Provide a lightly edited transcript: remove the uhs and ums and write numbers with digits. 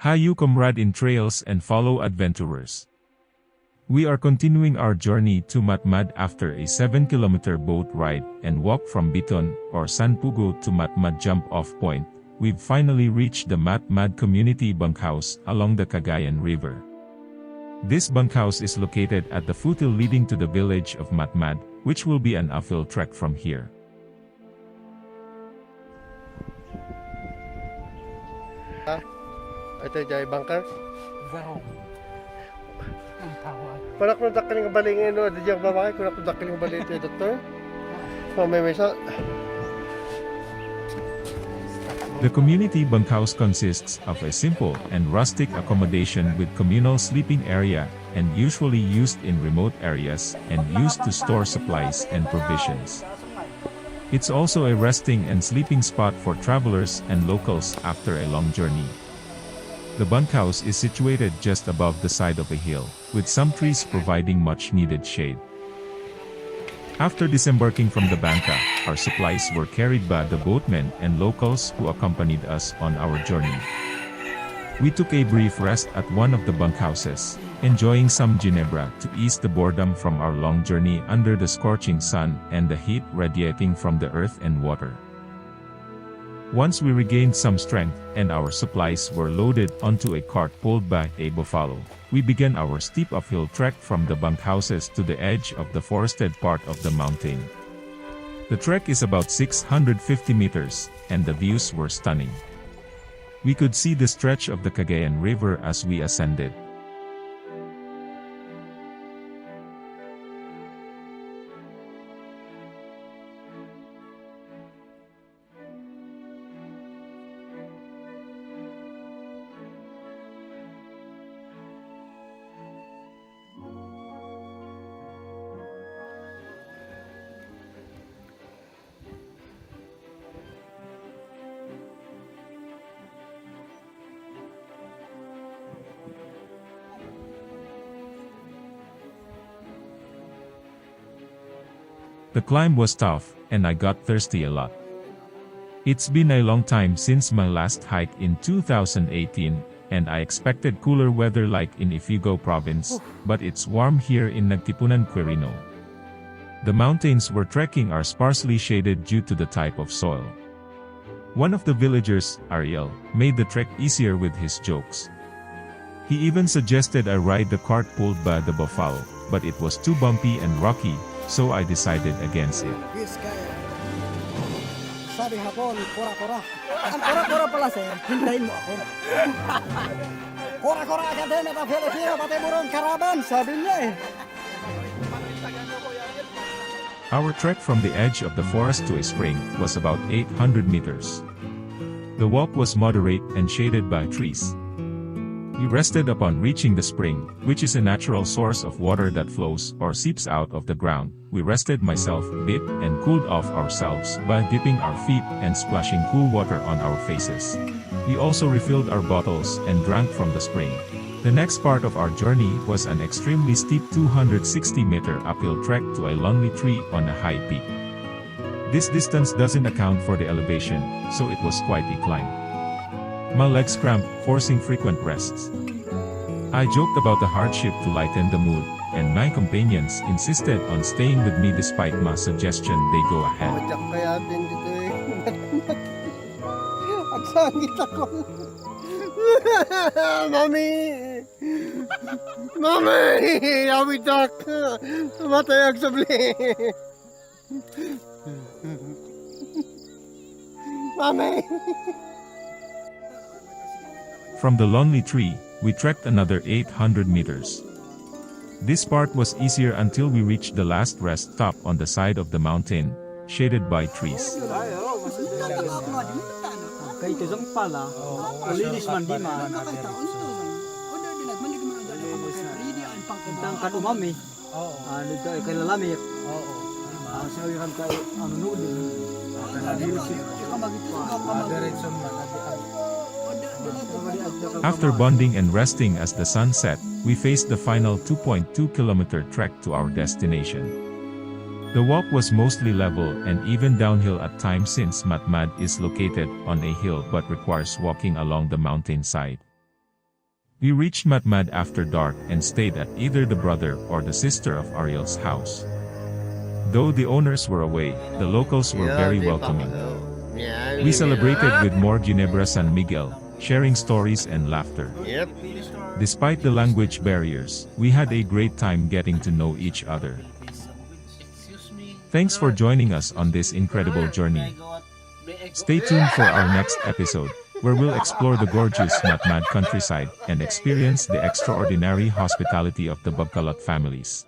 Hi you comrade in trails and fellow adventurers. We are continuing our journey to Matmad after a 7-kilometer boat ride and walk from Biton or San Pugo to Matmad jump-off point. We've finally reached the Matmad community bunkhouse along the Cagayan River. This bunkhouse is located at the foothill leading to the village of Matmad, which will be an uphill trek from here. Ito yung bunker? Wow. Ang tawag. Para kung nakaling balik ngayon, di diyang babae, kung nakaling balik ito, doktor. May sa... The community bunkhouse consists of a simple and rustic accommodation with communal sleeping area, and usually used in remote areas, and used to store supplies and provisions. It's also a resting and sleeping spot for travelers and locals after a long journey. The bunkhouse is situated just above the side of a hill, with some trees providing much-needed shade. After disembarking from the banca, our supplies were carried by the boatmen and locals who accompanied us on our journey. We took a brief rest at one of the bunkhouses, enjoying some ginebra to ease the boredom from our long journey under the scorching sun and the heat radiating from the earth and water. Once we regained some strength, and our supplies were loaded onto a cart pulled by a buffalo, we began our steep uphill trek from the bunkhouses to the edge of the forested part of the mountain. The trek is about 650 meters, and the views were stunning. We could see the stretch of the Cagayan River as we ascended. The climb was tough, and I got thirsty a lot. It's been a long time since my last hike in 2018, and I expected cooler weather like in Ifugao province, but it's warm here in Nagtipunan, Quirino. The mountains we're trekking are sparsely shaded due to the type of soil. One of the villagers, Ariel, made the trek easier with his jokes. He even suggested I ride the cart pulled by the buffalo, but it was too bumpy and rocky, so I decided against it. Sabi hapon, kora-kora. Ang kora-kora pala, sir. Hintayin mo ako. Kora-kora agad din at ang Filipino, pati burong karaban, sabi niya eh. Our trek from the edge of the forest to a spring was about 800 meters. The walk was moderate and shaded by trees. We rested upon reaching the spring, which is a natural source of water that flows or seeps out of the ground. We rested myself a bit and cooled off ourselves by dipping our feet and splashing cool water on our faces. We also refilled our bottles and drank from the spring. The next part of our journey was an extremely steep 260-meter uphill trek to a lonely tree on a high peak. This distance doesn't account for the elevation, so it was quite a climb. My legs cramped, forcing frequent rests. I joked about the hardship to lighten the mood, and my companions insisted on staying with me despite my suggestion they go ahead. Madyak kaya din dito eh. Ang sangit ako. Mami! Mami! Yawitak! Tumatay ang sabli! Mami! From the lonely tree, we trekked another 800 meters. This part was easier until we reached the last rest stop on the side of the mountain, shaded by trees. Kay tizong pala, ulinis man di man. Tang kadumami. Ano ka kay lalamit. Sa yung kay ano nuli. After bonding and resting as the sun set, we faced the final 2.2-kilometer trek to our destination. The walk was mostly level and even downhill at times since Matmad is located on a hill but requires walking along the mountainside. We reached Matmad after dark and stayed at either the brother or the sister of Ariel's house. Though the owners were away, the locals were very welcoming. We celebrated with more Ginebra San Miguel, sharing stories and laughter. Yep. Despite the language barriers, we had a great time getting to know each other. Thanks for joining us on this incredible journey. Stay tuned for our next episode, where we'll explore the gorgeous Matmad countryside and experience the extraordinary hospitality of the Bugkalot families.